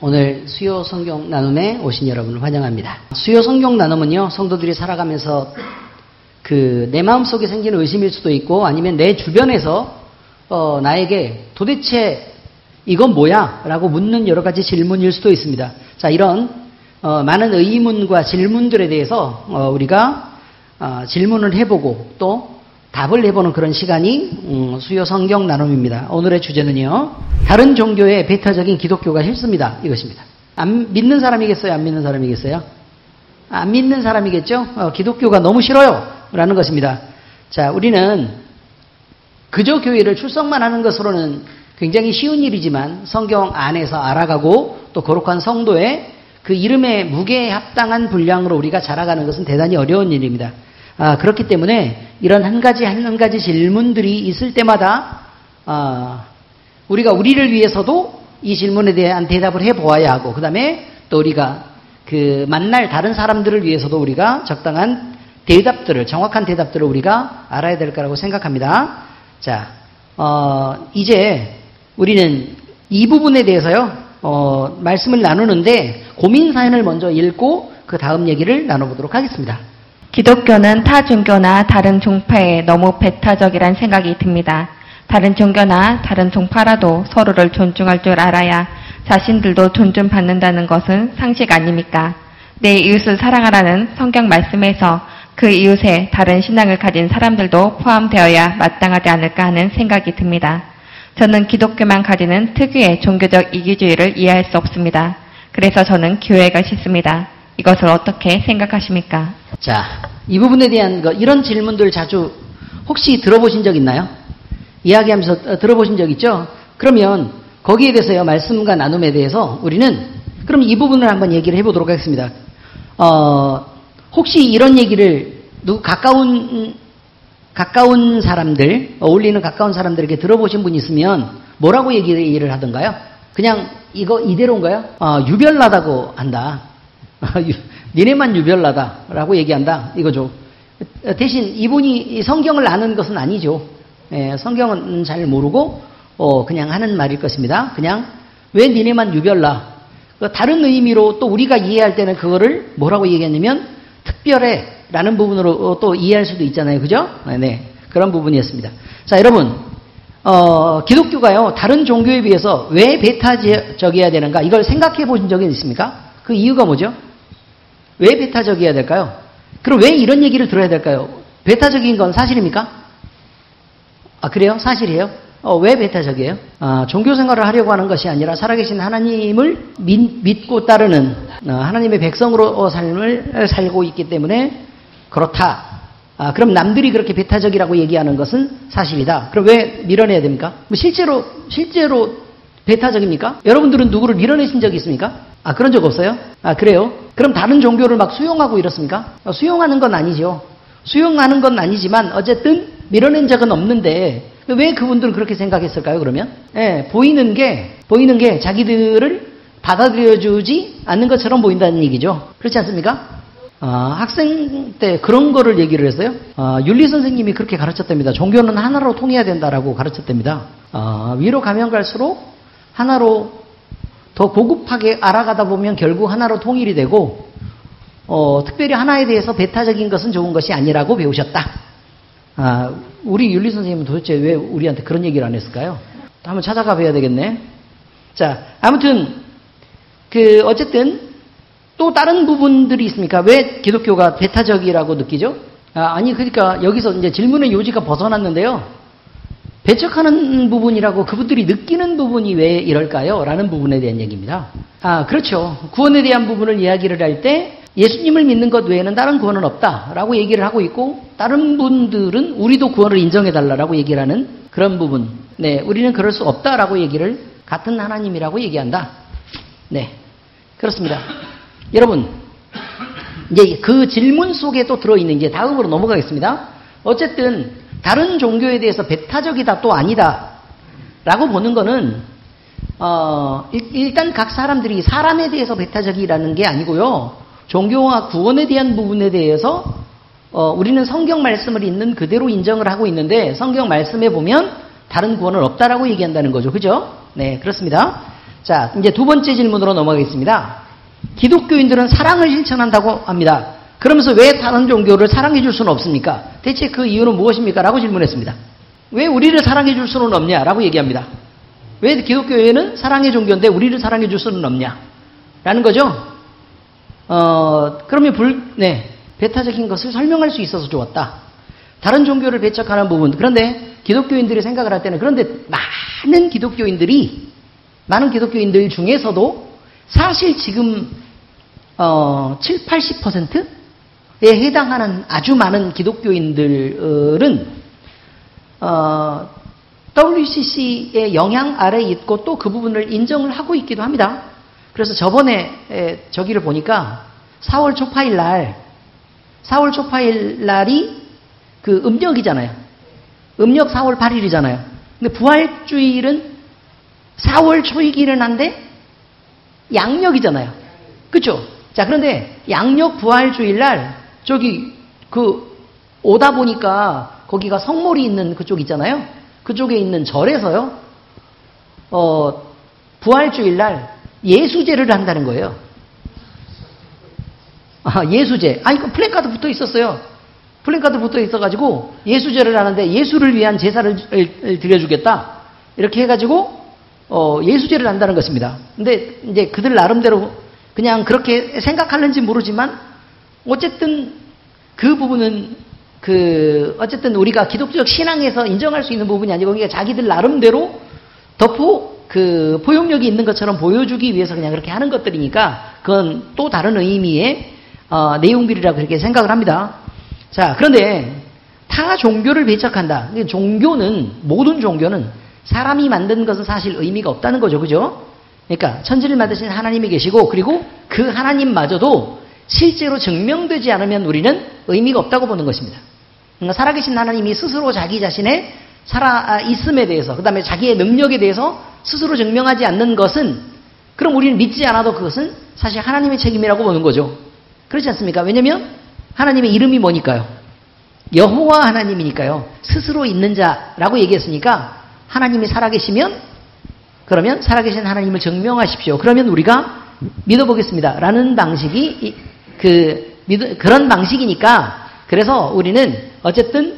오늘 수요 성경 나눔에 오신 여러분을 환영합니다. 수요 성경 나눔은요, 성도들이 살아가면서 내 마음속에 생기는 의심일 수도 있고 아니면 내 주변에서 나에게 도대체 이건 뭐야? 라고 묻는 여러 가지 질문일 수도 있습니다. 자, 이런 많은 의문과 질문들에 대해서 우리가 질문을 해보고 또 답을 해보는 그런 시간이 수요 성경 나눔입니다. 오늘의 주제는요, 다른 종교의 배타적인 기독교가 싫습니다. 이것입니다. 안 믿는 사람이겠어요? 안 믿는 사람이겠어요? 안 믿는 사람이겠죠? 기독교가 너무 싫어요. 라는 것입니다. 자, 우리는 그저 교회를 출석만 하는 것으로는 굉장히 쉬운 일이지만 성경 안에서 알아가고 또 거룩한 성도의 그 이름의 무게에 합당한 분량으로 우리가 자라가는 것은 대단히 어려운 일입니다. 그렇기 때문에 이런 한 가지 질문들이 있을 때마다 우리가 우리를 위해서도 이 질문에 대한 대답을 해보아야 하고, 그 다음에 또 우리가 만날 다른 사람들을 위해서도 우리가 적당한 대답들을, 정확한 대답들을 우리가 알아야 될 거라고 생각합니다. 자, 이제 우리는 이 부분에 대해서요, 말씀을 나누는데 고민 사연을 먼저 읽고 그 다음 얘기를 나눠보도록 하겠습니다. 기독교는 타 종교나 다른 종파에 너무 배타적이란 생각이 듭니다. 다른 종교나 다른 종파라도 서로를 존중할 줄 알아야 자신들도 존중받는다는 것은 상식 아닙니까? 내 이웃을 사랑하라는 성경 말씀에서 그 이웃에 다른 신앙을 가진 사람들도 포함되어야 마땅하지 않을까 하는 생각이 듭니다. 저는 기독교만 가지는 특유의 종교적 이기주의를 이해할 수 없습니다. 그래서 저는 교회가 싫습니다. 이것을 어떻게 생각하십니까? 자, 이 부분에 대한 이런 질문들 자주 혹시 들어보신 적 있나요? 이야기하면서 들어보신 적 있죠? 그러면 거기에 대해서요, 말씀과 나눔에 대해서 우리는 그럼 이 부분을 한번 얘기를 해보도록 하겠습니다. 혹시 이런 얘기를 가까운 사람들, 어울리는 가까운 사람들에게 들어보신 분이 있으면 뭐라고 얘기를 하던가요? 그냥 이거 이대로인가요? 유별나다고 한다. 니네만 유별나다라고 얘기한다. 이거죠. 대신 이분이 성경을 아는 것은 아니죠. 성경은 잘 모르고 그냥 하는 말일 것입니다. 그냥 왜 니네만 유별나? 다른 의미로 또 우리가 이해할 때는 그거를 뭐라고 얘기했냐면 특별해 라는 부분으로 또 이해할 수도 있잖아요. 그죠? 네. 그런 부분이었습니다. 자, 여러분, 기독교가요, 다른 종교에 비해서 왜 배타적이어야 되는가? 이걸 생각해 보신 적이 있습니까? 그 이유가 뭐죠? 왜 배타적이어야 될까요? 그럼 왜 이런 얘기를 들어야 될까요? 배타적인 건 사실입니까? 그래요? 사실이에요? 왜 배타적이에요? 종교 생활을 하려고 하는 것이 아니라 살아계신 하나님을 믿고 따르는 하나님의 백성으로 삶을 살고 있기 때문에 그렇다. 그럼 남들이 그렇게 배타적이라고 얘기하는 것은 사실이다. 그럼 왜 밀어내야 됩니까? 실제로 배타적입니까? 여러분들은 누구를 밀어내신 적이 있습니까? 그런 적 없어요? 그래요? 그럼 다른 종교를 막 수용하고 이렇습니까? 수용하는 건 아니죠. 수용하는 건 아니지만 어쨌든 밀어낸 적은 없는데 왜 그분들은 그렇게 생각했을까요, 그러면? 보이는 게 자기들을 받아들여주지 않는 것처럼 보인다는 얘기죠. 그렇지 않습니까? 학생 때 그런 거를 얘기를 했어요. 윤리 선생님이 그렇게 가르쳤답니다. 종교는 하나로 통해야 된다라고 가르쳤답니다. 위로 가면 갈수록 하나로 더 고급하게 알아가다 보면 결국 하나로 통일이 되고, 특별히 하나에 대해서 배타적인 것은 좋은 것이 아니라고 배우셨다. 우리 윤리 선생님은 도대체 왜 우리한테 그런 얘기를 안 했을까요? 한번 찾아가 봐야 되겠네. 자, 아무튼, 어쨌든, 또 다른 부분들이 있습니까? 왜 기독교가 배타적이라고 느끼죠? 그러니까 여기서 이제 질문의 요지가 벗어났는데요. 배척하는 부분이라고 그분들이 느끼는 부분이 왜 이럴까요? 라는 부분에 대한 얘기입니다. 그렇죠. 구원에 대한 부분을 이야기를 할 때 예수님을 믿는 것 외에는 다른 구원은 없다라고 얘기를 하고 있고, 다른 분들은 우리도 구원을 인정해달라고 얘기를 하는 그런 부분. 네, 우리는 그럴 수 없다라고 얘기를 같은 하나님이라고 얘기한다. 네, 그렇습니다. 여러분, 이제 그 질문 속에 또 들어있는 이제 다음으로 넘어가겠습니다. 어쨌든 다른 종교에 대해서 배타적이다 또 아니다 라고 보는 거는 일단 각 사람들이 사람에 대해서 배타적이라는 게 아니고요. 종교와 구원에 대한 부분에 대해서 우리는 성경 말씀을 있는 그대로 인정을 하고 있는데 성경 말씀에 보면 다른 구원은 없다라고 얘기한다는 거죠. 그죠? 네, 그렇습니다. 자, 이제 두 번째 질문으로 넘어가겠습니다. 기독교인들은 사랑을 실천한다고 합니다. 그러면서 왜 다른 종교를 사랑해 줄 수는 없습니까? 대체 그 이유는 무엇입니까? 라고 질문했습니다. 왜 우리를 사랑해 줄 수는 없냐? 라고 얘기합니다. 왜 기독교회는 사랑의 종교인데 우리를 사랑해 줄 수는 없냐? 라는 거죠. 그러면 배타적인 것을 설명할 수 있어서 좋았다. 다른 종교를 배척하는 부분. 그런데 기독교인들이 생각을 할 때는 그런데 많은 기독교인들 중에서도 사실 지금 7, 80%에 해당하는 아주 많은 기독교인들은 WCC의 영향 아래에 있고 또 그 부분을 인정을 하고 있기도 합니다. 그래서 저번에 저기를 보니까 4월 초파일 날이 그 음력이잖아요. 음력 4월 8일이잖아요. 근데 부활주일은 4월 초이기는 한데 양력이잖아요. 그렇죠? 자, 그런데 양력 부활주일 날 저기 오다 보니까 거기가 성mol이 있는 그쪽 있잖아요. 그쪽에 있는 절에서요. 부활주일 날 예수제를 한다는 거예요. 예수제. 이거 플래카드 붙어 있었어요. 플래카드 붙어 있어가지고 예수제를 하는데 예수를 위한 제사를 드려주겠다. 이렇게 해가지고 예수제를 한다는 것입니다. 근데 이제 그들 나름대로 그냥 그렇게 생각하는지 모르지만 어쨌든 그 부분은 어쨌든 우리가 기독교적 신앙에서 인정할 수 있는 부분이 아니고 그러니까 자기들 나름대로 포용력이 있는 것처럼 보여주기 위해서 그냥 그렇게 하는 것들이니까 그건 또 다른 의미의 내용들이라고 그렇게 생각을 합니다. 자, 그런데 타 종교를 배척한다. 모든 종교는 사람이 만든 것은 사실 의미가 없다는 거죠. 그죠? 그러니까 천지를 만드신 하나님이 계시고 그리고 그 하나님마저도 실제로 증명되지 않으면 우리는 의미가 없다고 보는 것입니다. 그러니까 살아계신 하나님이 스스로 자기 자신의 살아있음에 대해서 그 다음에 자기의 능력에 대해서 스스로 증명하지 않는 것은 그럼 우리는 믿지 않아도 그것은 사실 하나님의 책임이라고 보는 거죠. 그렇지 않습니까? 왜냐하면 하나님의 이름이 뭐니까요? 여호와 하나님이니까요. 스스로 있는 자라고 얘기했으니까 하나님이 살아계시면 그러면 살아계신 하나님을 증명하십시오. 그러면 우리가 믿어보겠습니다. 라는 방식이 그런 방식이니까 그래서 우리는 어쨌든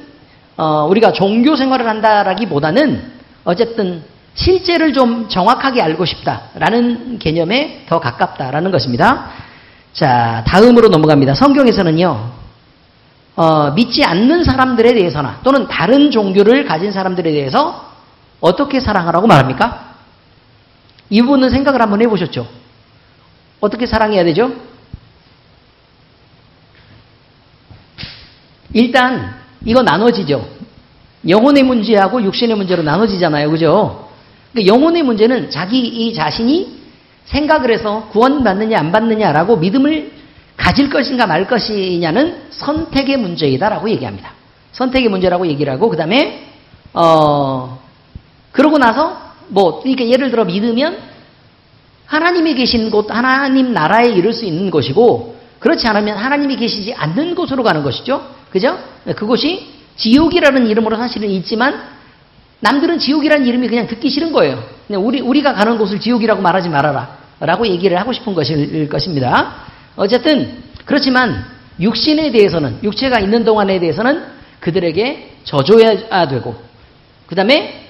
우리가 종교 생활을 한다라기보다는 어쨌든 실제를 좀 정확하게 알고 싶다라는 개념에 더 가깝다라는 것입니다. 자, 다음으로 넘어갑니다. 성경에서는요, 믿지 않는 사람들에 대해서나 또는 다른 종교를 가진 사람들에 대해서 어떻게 사랑하라고 말합니까? 이 부분은 생각을 한번 해보셨죠? 어떻게 사랑해야 되죠? 일단 이거 나눠지죠. 영혼의 문제하고 육신의 문제로 나눠지잖아요. 그죠? 그러니까 영혼의 문제는 자기 자신이 생각을 해서 구원받느냐 안 받느냐라고 믿음을 가질 것인가 말 것이냐는 선택의 문제이다라고 얘기합니다. 선택의 문제라고 얘기를 하고 그 다음에 그러고 나서 그러니까 예를 들어 믿으면 하나님이 계신 곳, 하나님 나라에 이룰 수 있는 것이고 그렇지 않으면 하나님이 계시지 않는 곳으로 가는 것이죠. 그죠? 그곳이 지옥이라는 이름으로 사실은 있지만 남들은 지옥이라는 이름이 그냥 듣기 싫은 거예요. 그냥 우리가 가는 곳을 지옥이라고 말하지 말아라 라고 얘기를 하고 싶은 것일 것입니다. 어쨌든 그렇지만 육신에 대해서는 육체가 있는 동안에 대해서는 그들에게 져줘야 되고 그 다음에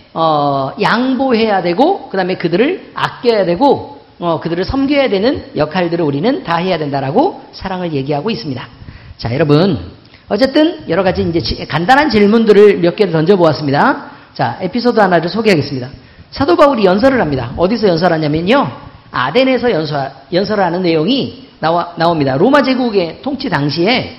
양보해야 되고 그 다음에 그들을 아껴야 되고 그들을 섬겨야 되는 역할들을 우리는 다 해야 된다라고 사랑을 얘기하고 있습니다. 자, 여러분 어쨌든 여러 가지 이제 간단한 질문들을 몇 개를 던져보았습니다. 자, 에피소드 하나를 소개하겠습니다. 사도 바울이 연설을 합니다. 어디서 연설하냐면요, 아덴에서 연설하는 내용이 나옵니다. 로마 제국의 통치 당시에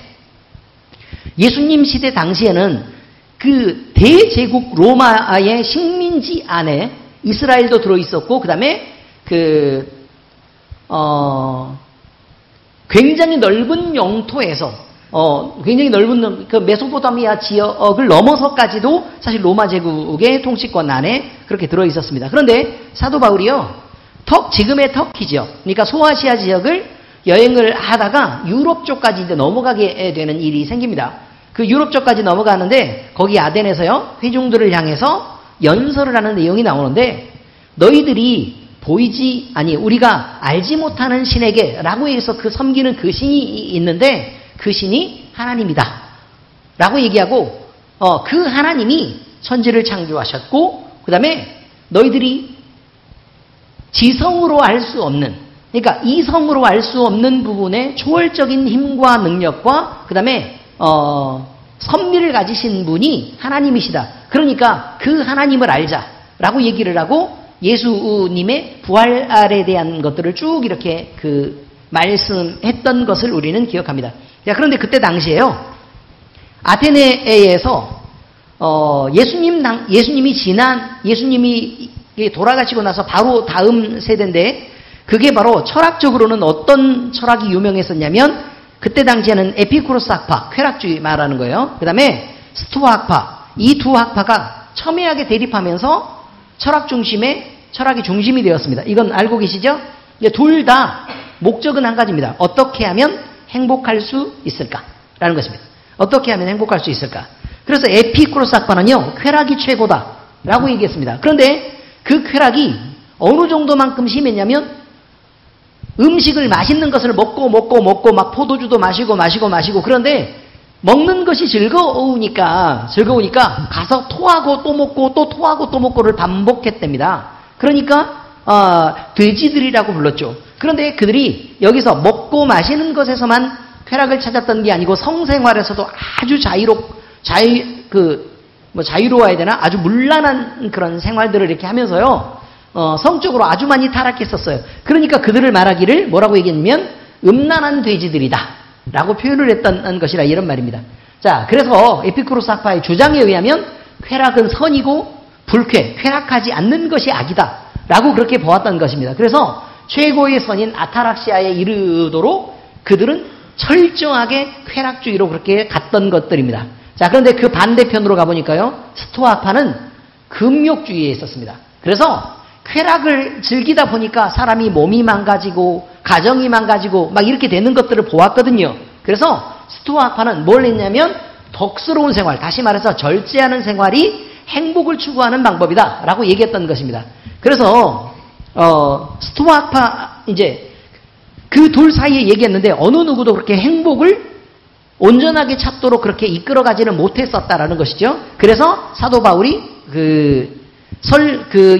예수님 시대 당시에는 그 대제국 로마의 식민지 안에 이스라엘도 들어있었고 그 다음에 굉장히 넓은 영토에서 굉장히 넓은 그 메소포타미아 지역을 넘어서까지도 사실 로마 제국의 통치권 안에 그렇게 들어있었습니다. 그런데 사도 바울이요, 지금의 터키죠. 그러니까 소아시아 지역을 여행을 하다가 유럽 쪽까지 이제 넘어가게 되는 일이 생깁니다. 그 유럽 쪽까지 넘어가는데 거기 아덴에서요, 회중들을 향해서 연설을 하는 내용이 나오는데 너희들이 우리가 알지 못하는 신에게 라고 해서 그 섬기는 그 신이 있는데 그 신이 하나님이다 라고 얘기하고 그 하나님이 천지를 창조하셨고 그 다음에 너희들이 지성으로 알 수 없는, 그러니까 이성으로 알 수 없는 부분에 초월적인 힘과 능력과 그 다음에 섭리를 가지신 분이 하나님이시다. 그러니까 그 하나님을 알자라고 얘기를 하고 예수님의 부활에 대한 것들을 쭉 이렇게 말씀했던 것을 우리는 기억합니다. 자, 그런데 그때 당시에요, 아테네에서 예수님이 돌아가시고 나서 바로 다음 세대인데, 그게 바로 철학적으로는 어떤 철학이 유명했었냐면, 그때 당시에는 에피쿠로스 학파, 쾌락주의 말하는 거예요. 그 다음에 스토아 학파, 이 두 학파가 첨예하게 대립하면서 철학이 중심이 되었습니다. 이건 알고 계시죠? 둘 다 목적은 한 가지입니다. 어떻게 하면 행복할 수 있을까라는 것입니다. 어떻게 하면 행복할 수 있을까? 그래서 에피쿠로스 학파는요, 쾌락이 최고다라고 얘기했습니다. 그런데 그 쾌락이 어느 정도만큼 심했냐면, 음식을 맛있는 것을 먹고 막 포도주도 마시고 그런데 먹는 것이 즐거우니까 가서 토하고 또 먹고 또 토하고 또 먹고를 반복했답니다. 그러니까 돼지들이라고 불렀죠. 그런데 그들이 여기서 먹고 마시는 것에서만 쾌락을 찾았던 게 아니고 성생활에서도 아주 자유로워야 되나? 아주 문란한 그런 생활들을 이렇게 하면서요, 성적으로 아주 많이 타락했었어요. 그러니까 그들을 말하기를 뭐라고 얘기했냐면, 음란한 돼지들이다 라고 표현을 했던 것이라 이런 말입니다. 자, 그래서 에피쿠로스 학파의 주장에 의하면 쾌락은 선이고 쾌락하지 않는 것이 악이다 라고 그렇게 보았던 것입니다. 그래서 최고의 선인 아타락시아에 이르도록 그들은 철저하게 쾌락주의로 그렇게 갔던 것들입니다. 자, 그런데 그 반대편으로 가보니까요, 스토아 학파는 금욕주의에 있었습니다. 그래서 쾌락을 즐기다 보니까 사람이 몸이 망가지고 가정이 망가지고 막 이렇게 되는 것들을 보았거든요. 그래서 스토아 학파는 뭘 했냐면, 덕스러운 생활, 다시 말해서 절제하는 생활이 행복을 추구하는 방법이다 라고 얘기했던 것입니다. 그래서 스토아 학파, 이제 그 둘 사이에 얘기했는데, 어느 누구도 그렇게 행복을 온전하게 찾도록 그렇게 이끌어가지는 못했었다라는 것이죠. 그래서 사도 바울이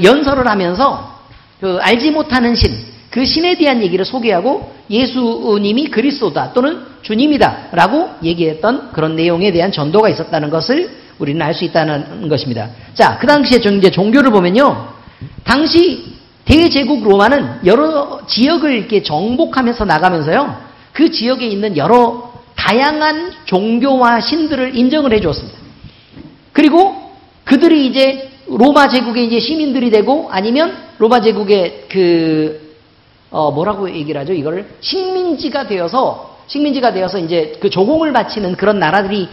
연설을 하면서 알지 못하는 신, 그 신에 대한 얘기를 소개하고 예수님이 그리스도다 또는 주님이다 라고 얘기했던 그런 내용에 대한 전도가 있었다는 것을 우리는 알 수 있다는 것입니다. 자, 그 당시에 이제 종교를 보면요, 당시 대제국 로마는 여러 지역을 이렇게 정복하면서 나가면서요, 그 지역에 있는 여러 다양한 종교와 신들을 인정을 해 주었습니다. 그리고 그들이 이제 로마 제국의 이제 시민들이 되고, 아니면 로마 제국의 뭐라고 얘기를 하죠? 이거를 식민지가 되어서 이제 그 조공을 바치는 그런 나라들이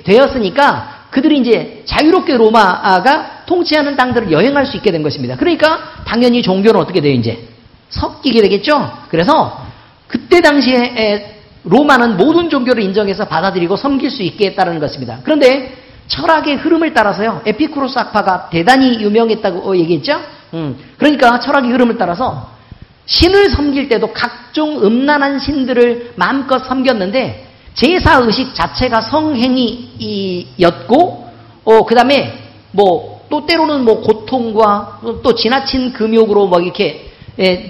되었으니까 그들이 이제 자유롭게 로마가 통치하는 땅들을 여행할 수 있게 된 것입니다. 그러니까 당연히 종교는 어떻게 돼요? 이제 섞이게 되겠죠? 그래서 그때 당시에 로마는 모든 종교를 인정해서 받아들이고 섬길 수 있게 했다는 것입니다. 그런데 철학의 흐름을 따라서요, 에피쿠로스 학파가 대단히 유명했다고 얘기했죠? 그러니까 철학의 흐름을 따라서 신을 섬길 때도 각종 음란한 신들을 마음껏 섬겼는데, 제사의식 자체가 성행위였고, 그 다음에 또 때로는 고통과 또 지나친 금욕으로 이렇게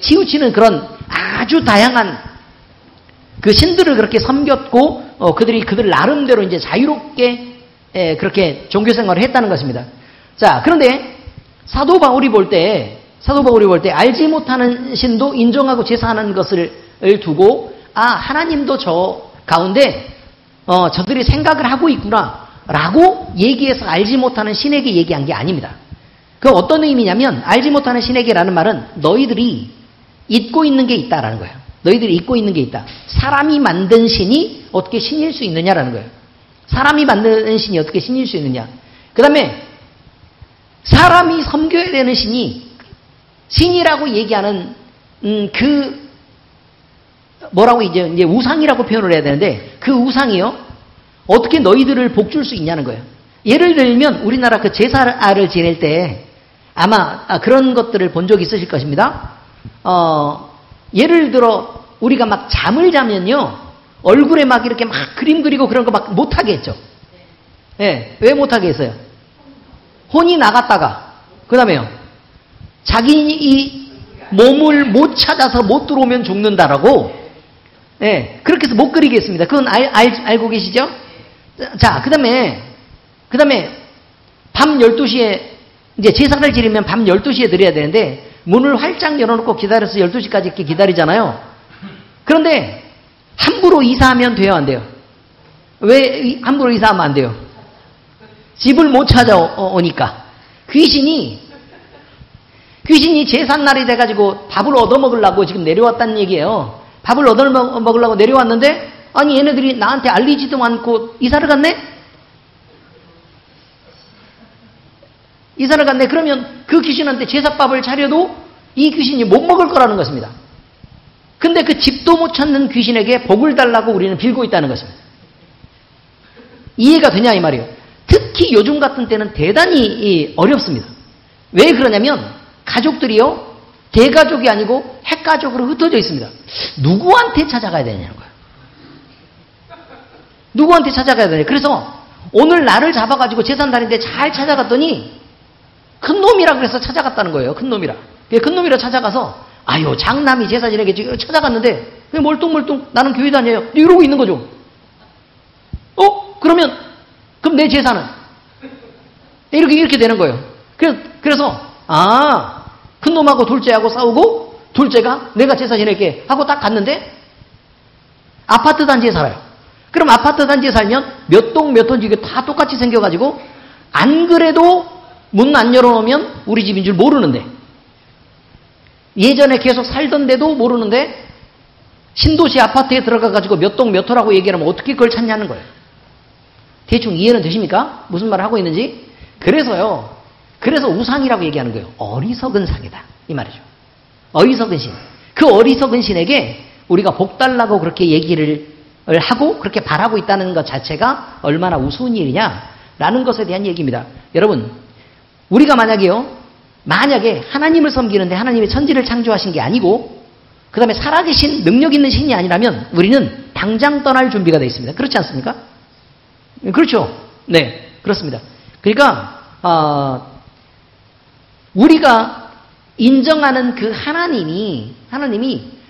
치우치는 그런 아주 다양한 그 신들을 그렇게 섬겼고, 그들 나름대로 이제 자유롭게 그렇게 종교 생활을 했다는 것입니다. 자, 그런데 사도 바울이 볼 때 알지 못하는 신도 인정하고 제사하는 것을 두고, 하나님도 저 가운데 저들이 생각을 하고 있구나 라고 얘기해서 알지 못하는 신에게 얘기한 게 아닙니다. 그 어떤 의미냐면, 알지 못하는 신에게라는 말은 너희들이 잊고 있는 게 있다라는 거예요. 너희들이 잊고 있는 게 있다. 사람이 만든 신이 어떻게 신일 수 있느냐라는 거예요. 사람이 만든 신이 어떻게 신일 수 있느냐. 그 다음에 사람이 섬겨야 되는 신이라고 얘기하는 뭐라고 이제 우상이라고 표현을 해야 되는데, 그 우상이요, 어떻게 너희들을 복줄 수 있냐는 거예요. 예를 들면 우리나라 그 제사를 지낼 때 아마 그런 것들을 본 적이 있으실 것입니다. 예를 들어 우리가 막 잠을 자면요. 얼굴에 막 이렇게 막 그림 그리고 그런 거 막 못하게 했죠. 예, 왜 못하게 했어요? 혼이 나갔다가 그 다음에요. 자기 이 몸을 못 찾아서 못 들어오면 죽는다라고 예, 그렇게 해서 못 그리게 했습니다. 그건 알고 계시죠? 자, 그 다음에 밤 12시에 이제 제사를 지르면 밤 12시에 드려야 되는데 문을 활짝 열어놓고 기다려서 12시까지 이렇게 기다리잖아요. 그런데 함부로 이사하면 돼요, 안 돼요? 왜 함부로 이사하면 안 돼요? 집을 못 찾아오니까. 귀신이 제삿날이 돼가지고 밥을 얻어먹으려고 지금 내려왔다는 얘기예요. 밥을 얻어먹으려고 내려왔는데 아니 얘네들이 나한테 알리지도 않고 이사를 갔네? 이사를 갔네. 그러면 그 귀신한테 제사밥을 차려도 이 귀신이 못 먹을 거라는 것입니다. 근데 그 집도 못 찾는 귀신에게 복을 달라고 우리는 빌고 있다는 것입니다. 이해가 되냐 이 말이에요. 특히 요즘 같은 때는 대단히 어렵습니다. 왜 그러냐면 가족들이요. 대가족이 아니고 핵가족으로 흩어져 있습니다. 누구한테 찾아가야 되냐는 거예요. 누구한테 찾아가야 되냐. 그래서 오늘 나를 잡아가지고 제삿날인데 잘 찾아갔더니 큰 놈이라 그래서 찾아갔다는 거예요. 큰 놈이라. 큰 놈이라 찾아가서 아유 장남이 제사 지내게 찾아갔는데 왜 멀뚱멀뚱 나는 교회 다녀요. 이러고 있는 거죠. 그럼 내 제사는 이렇게 되는 거예요. 그래서 큰 놈하고 둘째하고 싸우고 둘째가 내가 제사 지낼게 하고 딱 갔는데 아파트 단지에 살아요. 그럼 아파트 단지에 살면 몇 동 몇 호인지 이게 다 똑같이 생겨가지고 안 그래도 문 안 열어놓으면 우리 집인 줄 모르는데 예전에 계속 살던데도 모르는데 신도시 아파트에 들어가가지고 몇 동 몇 호라고 얘기하면 어떻게 그걸 찾냐는 거예요. 대충 이해는 되십니까? 무슨 말을 하고 있는지? 그래서 우상이라고 얘기하는 거예요. 어리석은 상이다. 이 말이죠. 어리석은 신. 그 어리석은 신에게 우리가 복 달라고 그렇게 얘기를 하고 그렇게 바라고 있다는 것 자체가 얼마나 우스운 일이냐라는 것에 대한 얘기입니다. 여러분, 우리가 만약에 하나님을 섬기는데 하나님이 천지를 창조하신 게 아니고 그 다음에 살아계신 능력 있는 신이 아니라면 우리는 당장 떠날 준비가 되어 있습니다. 그렇지 않습니까? 그렇죠. 네, 그렇습니다. 그러니까 우리가 인정하는 그 하나님이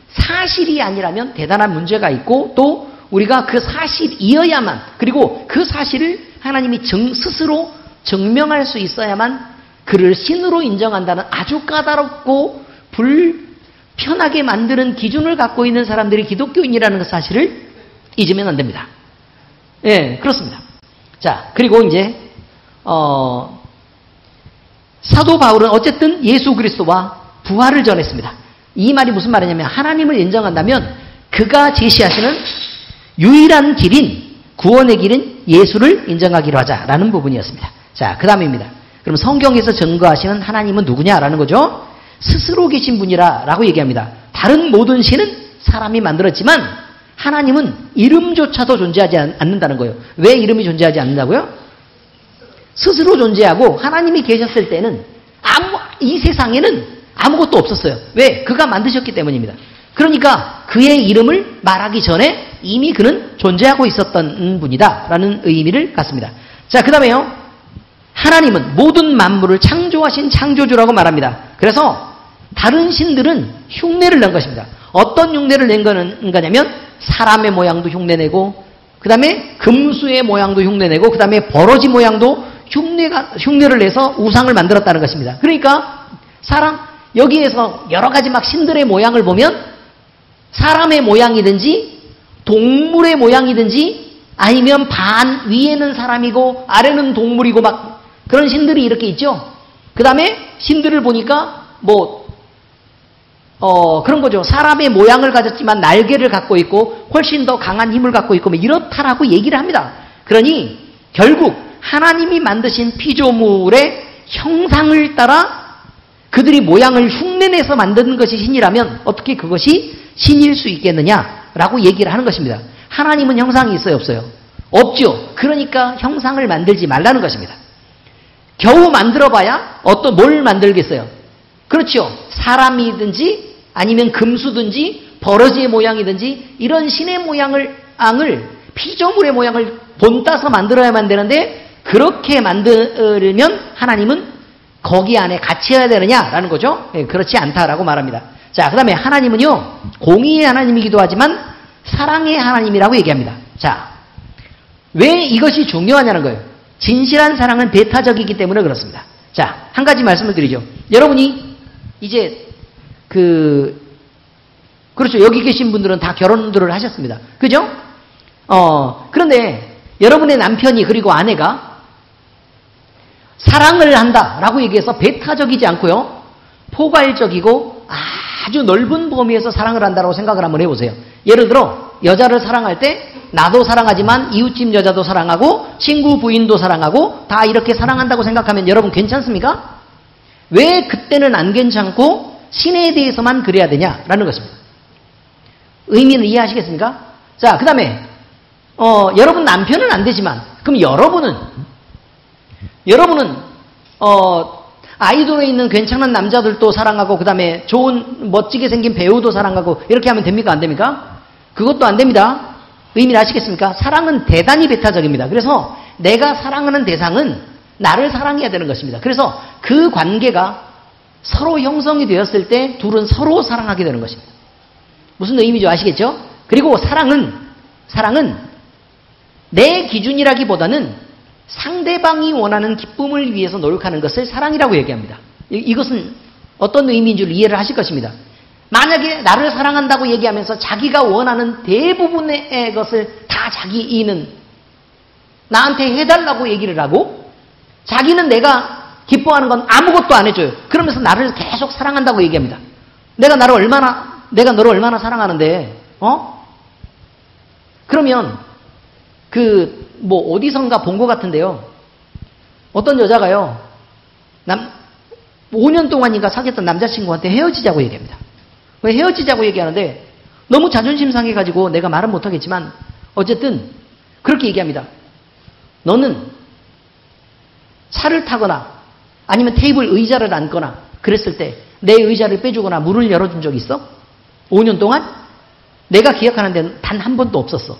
사실이 아니라면 대단한 문제가 있고 또 우리가 그 사실이어야만 그리고 그 사실을 하나님이 스스로 증명할 수 있어야만 그를 신으로 인정한다는 아주 까다롭고 불편하게 만드는 기준을 갖고 있는 사람들이 기독교인이라는 그 사실을 잊으면 안 됩니다. 예, 그렇습니다. 자, 그리고 이제 사도 바울은 어쨌든 예수 그리스도와 부활을 전했습니다. 이 말이 무슨 말이냐면 하나님을 인정한다면 그가 제시하시는 유일한 길인 구원의 길은 예수를 인정하기로 하자라는 부분이었습니다. 자, 그 다음입니다. 그럼 성경에서 증거하시는 하나님은 누구냐라는 거죠. 스스로 계신 분이라고 얘기합니다. 다른 모든 신은 사람이 만들었지만 하나님은 이름조차도 존재하지 않는다는 거예요. 왜 이름이 존재하지 않는다고요? 스스로 존재하고 하나님이 계셨을 때는 이 세상에는 아무것도 없었어요. 왜? 그가 만드셨기 때문입니다. 그러니까 그의 이름을 말하기 전에 이미 그는 존재하고 있었던 분이다라는 의미를 갖습니다. 자, 그 다음에요. 하나님은 모든 만물을 창조하신 창조주라고 말합니다. 그래서 다른 신들은 흉내를 낸 것입니다. 어떤 흉내를 낸 거냐면 사람의 모양도 흉내내고 그 다음에 금수의 모양도 흉내내고 그 다음에 버러지 모양도 흉내를 내서 우상을 만들었다는 것입니다. 그러니까 여기에서 여러 가지 막 신들의 모양을 보면 사람의 모양이든지 동물의 모양이든지 아니면 반 위에는 사람이고 아래는 동물이고 막 그런 신들이 이렇게 있죠. 그 다음에 신들을 보니까 그런 거죠. 사람의 모양을 가졌지만 날개를 갖고 있고 훨씬 더 강한 힘을 갖고 있고 이렇다라고 얘기를 합니다. 그러니 결국 하나님이 만드신 피조물의 형상을 따라 그들이 모양을 흉내내서 만드는 것이 신이라면 어떻게 그것이 신일 수 있겠느냐라고 얘기를 하는 것입니다. 하나님은 형상이 있어요, 없어요? 없죠. 그러니까 형상을 만들지 말라는 것입니다. 겨우 만들어봐야 뭘 만들겠어요? 그렇죠. 사람이든지 아니면 금수든지 버러지의 모양이든지 이런 신의 모양을 피조물의 모양을 본따서 만들어야만 되는데 그렇게 만들면 하나님은 거기 안에 갇혀야 되느냐라는 거죠. 예, 그렇지 않다라고 말합니다. 자, 그 다음에 하나님은요, 공의의 하나님이기도 하지만 사랑의 하나님이라고 얘기합니다. 자, 왜 이것이 중요하냐는 거예요. 진실한 사랑은 배타적이기 때문에 그렇습니다. 자, 한 가지 말씀을 드리죠. 여러분이 이제 그렇죠. 여기 계신 분들은 다 결혼들을 하셨습니다. 그죠? 그런데 여러분의 남편이 그리고 아내가 사랑을 한다라고 얘기해서 배타적이지 않고요. 포괄적이고 아주 넓은 범위에서 사랑을 한다라고 생각을 한번 해보세요. 예를 들어 여자를 사랑할 때 나도 사랑하지만 이웃집 여자도 사랑하고 친구 부인도 사랑하고 다 이렇게 사랑한다고 생각하면 여러분 괜찮습니까? 왜 그때는 안 괜찮고 신에 대해서만 그래야 되냐라는 것입니다. 의미는 이해하시겠습니까? 자, 그 다음에 여러분 남편은 안 되지만 그럼 여러분은 아이돌에 있는 괜찮은 남자들도 사랑하고 그 다음에 좋은 멋지게 생긴 배우도 사랑하고 이렇게 하면 됩니까? 안 됩니까? 그것도 안 됩니다. 의미를 아시겠습니까? 사랑은 대단히 배타적입니다. 그래서 내가 사랑하는 대상은 나를 사랑해야 되는 것입니다. 그래서 그 관계가 서로 형성이 되었을 때 둘은 서로 사랑하게 되는 것입니다. 무슨 의미죠? 아시겠죠? 그리고 사랑은 내 기준이라기보다는 상대방이 원하는 기쁨을 위해서 노력하는 것을 사랑이라고 얘기합니다. 이것은 어떤 의미인 줄 이해를 하실 것입니다. 만약에 나를 사랑한다고 얘기하면서 자기가 원하는 대부분의 것을 다 자기 이는 나한테 해달라고 얘기를 하고 자기는 내가 기뻐하는 건 아무것도 안 해줘요. 그러면서 나를 계속 사랑한다고 얘기합니다. 내가 너를 얼마나 사랑하는데, 그러면 어디선가 본 것 같은데요. 어떤 여자가요, 5년 동안인가 사귀었던 남자친구한테 헤어지자고 얘기합니다. 왜 헤어지자고 얘기하는데 너무 자존심 상해가지고 내가 말은 못하겠지만 어쨌든 그렇게 얘기합니다. 너는 차를 타거나 아니면 테이블 의자를 앉거나 그랬을 때 내 의자를 빼주거나 문을 열어준 적 있어? 5년 동안? 내가 기억하는 데는 단 한 번도 없었어.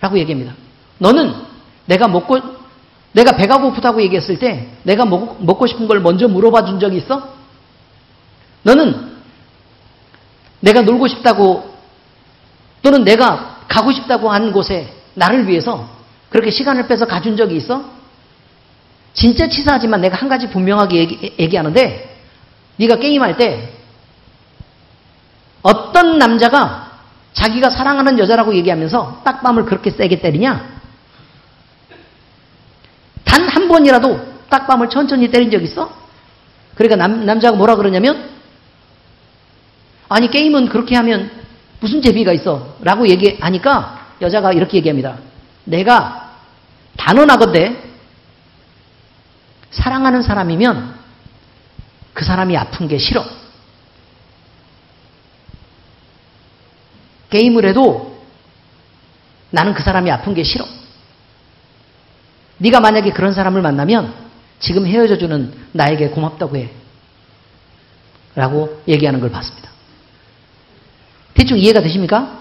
라고 얘기합니다. 너는 내가 배가 고프다고 얘기했을 때 내가 먹고 싶은 걸 먼저 물어봐 준 적이 있어? 너는 내가 놀고 싶다고 또는 내가 가고 싶다고 한 곳에 나를 위해서 그렇게 시간을 빼서 가준 적이 있어? 진짜 치사하지만 내가 한 가지 분명하게 얘기하는데 네가 게임할 때 어떤 남자가 자기가 사랑하는 여자라고 얘기하면서 딱밤을 그렇게 세게 때리냐? 단 한 번이라도 딱밤을 천천히 때린 적 있어? 그러니까 남자가 뭐라 그러냐면 아니 게임은 그렇게 하면 무슨 재미가 있어? 라고 얘기하니까 여자가 이렇게 얘기합니다. 내가 단언하건대 사랑하는 사람이면 그 사람이 아픈 게 싫어. 게임을 해도 나는 그 사람이 아픈 게 싫어. 네가 만약에 그런 사람을 만나면 지금 헤어져주는 나에게 고맙다고 해. 라고 얘기하는 걸 봤습니다. 대충 이해가 되십니까?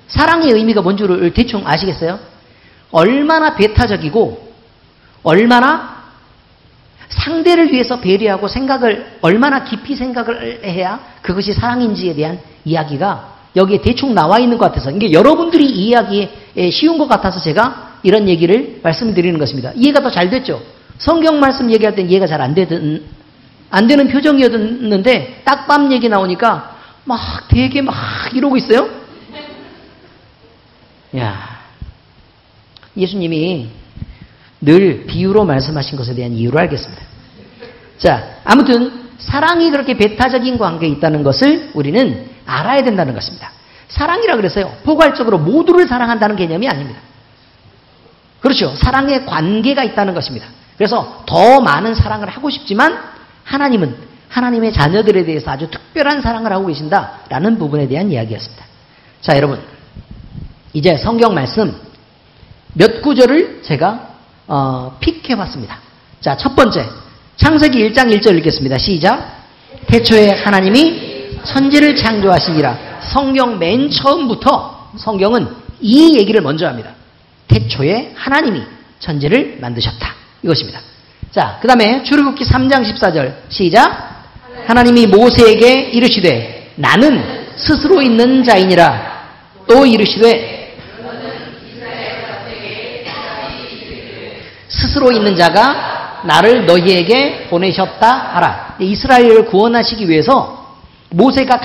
사랑의 의미가 뭔 줄을 대충 아시겠어요? 얼마나 배타적이고 얼마나 상대를 위해서 배려하고 얼마나 깊이 생각을 해야 그것이 사랑인지에 대한 이야기가 여기에 대충 나와 있는 것 같아서 이게 여러분들이 이해하기에 쉬운 것 같아서 제가 이런 얘기를 말씀드리는 것입니다. 이해가 더 잘 됐죠? 성경 말씀 얘기할 땐 이해가 잘 안 되는 표정이었는데 딱밤 얘기 나오니까 되게 이러고 있어요? 야, 예수님이 늘 비유로 말씀하신 것에 대한 이유를 알겠습니다. 자, 아무튼 사랑이 그렇게 배타적인 관계에 있다는 것을 우리는 알아야 된다는 것입니다. 사랑이라 그랬어요. 포괄적으로 모두를 사랑한다는 개념이 아닙니다. 그렇죠. 사랑의 관계가 있다는 것입니다. 그래서 더 많은 사랑을 하고 싶지만 하나님은 하나님의 자녀들에 대해서 아주 특별한 사랑을 하고 계신다라는 부분에 대한 이야기였습니다. 자, 여러분 이제 성경 말씀 몇 구절을 제가 픽해봤습니다. 자, 첫 번째. 창세기 1장 1절 읽겠습니다. 시작. 태초에 하나님이 천지를 창조하시니라. 성경 맨 처음부터 성경은 이 얘기를 먼저 합니다. 태초에 하나님이 천지를 만드셨다. 이것입니다. 자, 그 다음에 출애굽기 3장 14절 시작. 하나님이 모세에게 이르시되 나는 스스로 있는 자이니라. 또 이르시되 스스로 있는 자가 나를 너희에게 보내셨다 하라. 이스라엘을 구원하시기 위해서 모세가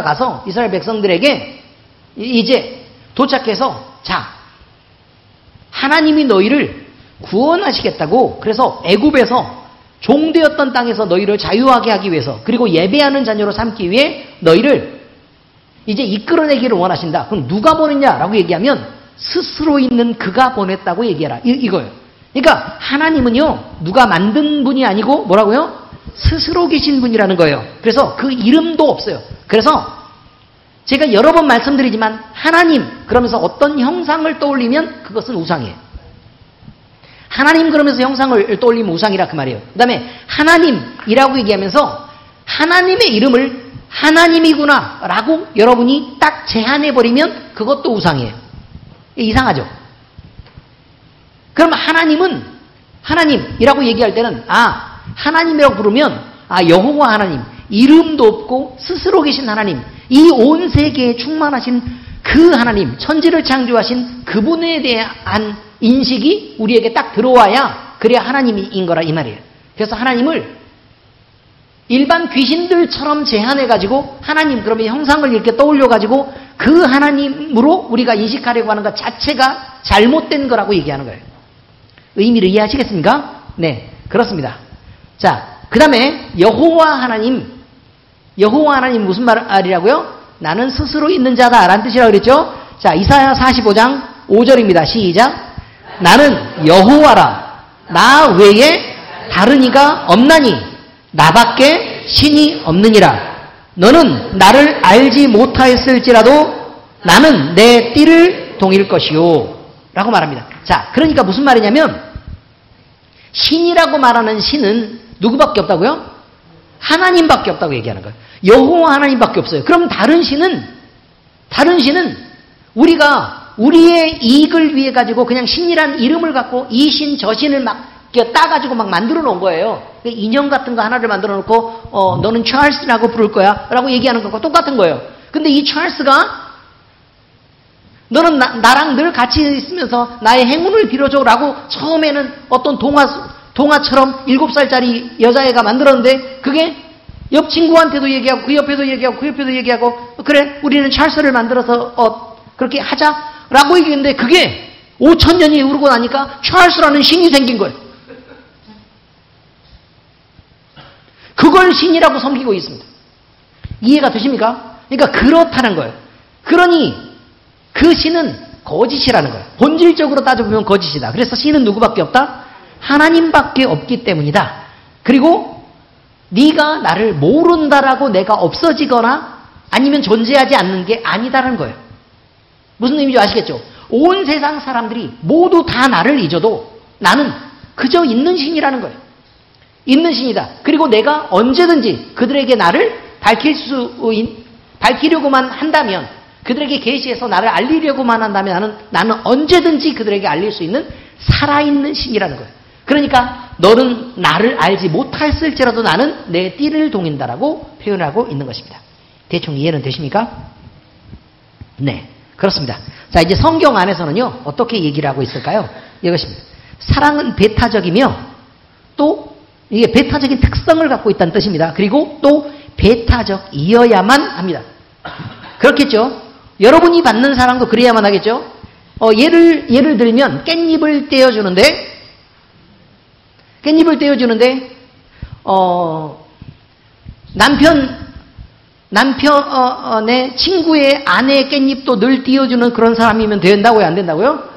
가서 이스라엘 백성들에게 이제 도착해서 자, 하나님이 너희를 구원하시겠다고, 그래서 애굽에서 종되었던 땅에서 너희를 자유하게 하기 위해서, 그리고 예배하는 자녀로 삼기 위해 너희를 이제 이끌어내기를 원하신다. 그럼 누가 보냈냐라고 얘기하면 스스로 있는 그가 보냈다고 얘기해라. 이거예요. 그러니까 하나님은요, 누가 만든 분이 아니고 뭐라고요? 스스로 계신 분이라는 거예요. 그래서 그 이름도 없어요. 그래서 제가 여러 번 말씀드리지만 하나님 그러면서 어떤 형상을 떠올리면 그것은 우상이에요. 하나님 그러면서 형상을 떠올리면 우상이라 그 말이에요. 그 다음에 하나님이라고 얘기하면서 하나님의 이름을 하나님이구나 라고 여러분이 딱 제한해버리면 그것도 우상이에요. 이상하죠? 그럼 하나님은 하나님이라고 얘기할 때는 하나님이라고 부르면 여호와 하나님, 이름도 없고 스스로 계신 하나님, 이 온 세계에 충만하신 그 하나님, 천지를 창조하신 그분에 대한 인식이 우리에게 딱 들어와야 그래야 하나님인 거라 이 말이에요. 그래서 하나님을 일반 귀신들처럼 제한해가지고 하나님 그러면 형상을 이렇게 떠올려가지고 그 하나님으로 우리가 인식하려고 하는 것 자체가 잘못된 거라고 얘기하는 거예요. 의미를 이해하시겠습니까? 네, 그렇습니다. 자, 그 다음에 여호와 하나님 무슨 말이라고요? 나는 스스로 있는 자다 라는 뜻이라고 그랬죠? 자, 이사야 45장 5절입니다. 시작. 나는 여호와라. 나 외에 다른 이가 없나니 나밖에 신이 없느니라. 너는 나를 알지 못하였을지라도 나는 내 띠를 동일 것이요 라고 말합니다. 자, 그러니까 무슨 말이냐면 신이라고 말하는 신은 누구밖에 없다고요? 하나님밖에 없다고 얘기하는 거예요. 여호와 하나님밖에 없어요. 그럼 다른 신은 우리가 우리의 이익을 위해 가지고 그냥 신이란 이름을 갖고 이 신 저 신을 막 따가지고 막 만들어 놓은 거예요. 인형 같은 거 하나를 만들어 놓고 너는 찰스라고 부를 거야 라고 얘기하는 것과 똑같은 거예요. 근데 이 찰스가 너는 나랑 늘 같이 있으면서 나의 행운을 빌어줘 라고 처음에는 어떤 동화처럼 7살짜리 여자애가 만들었는데 그게 옆 친구한테도 얘기하고 그 옆에도 얘기하고 그 옆에도 얘기하고 그래 우리는 찰스를 만들어서 그렇게 하자라고 얘기했는데 그게 5,000년이 흐르고 나니까 찰스라는 신이 생긴 거예요. 그걸 신이라고 섬기고 있습니다. 이해가 되십니까? 그러니까 그렇다는 거예요. 그러니 그 신은 거짓이라는 거예요. 본질적으로 따져보면 거짓이다. 그래서 신은 누구밖에 없다? 하나님밖에 없기 때문이다. 그리고 네가 나를 모른다라고 내가 없어지거나 아니면 존재하지 않는 게 아니다라는 거예요. 무슨 의미인지 아시겠죠? 온 세상 사람들이 모두 다 나를 잊어도 나는 그저 있는 신이라는 거예요. 있는 신이다. 그리고 내가 언제든지 그들에게 나를 밝히려고만 한다면, 그들에게 계시해서 나를 알리려고만 한다면 나는 언제든지 그들에게 알릴 수 있는 살아있는 신이라는 거예요. 그러니까 너는 나를 알지 못했을지라도 나는 내 띠를 동인다라고 표현하고 있는 것입니다. 대충 이해는 되십니까? 네, 그렇습니다. 자, 이제 성경 안에서는요, 어떻게 얘기를 하고 있을까요? 이것입니다. 사랑은 배타적이며 또 이게 배타적인 특성을 갖고 있다는 뜻입니다. 그리고 또 배타적이어야만 합니다. 그렇겠죠? 여러분이 받는 사랑도 그래야만 하겠죠? 예를 들면 깻잎을 떼어주는데 남편의 친구의 아내의 깻잎도 늘 띄워주는 그런 사람이면 된다고요? 안 된다고요?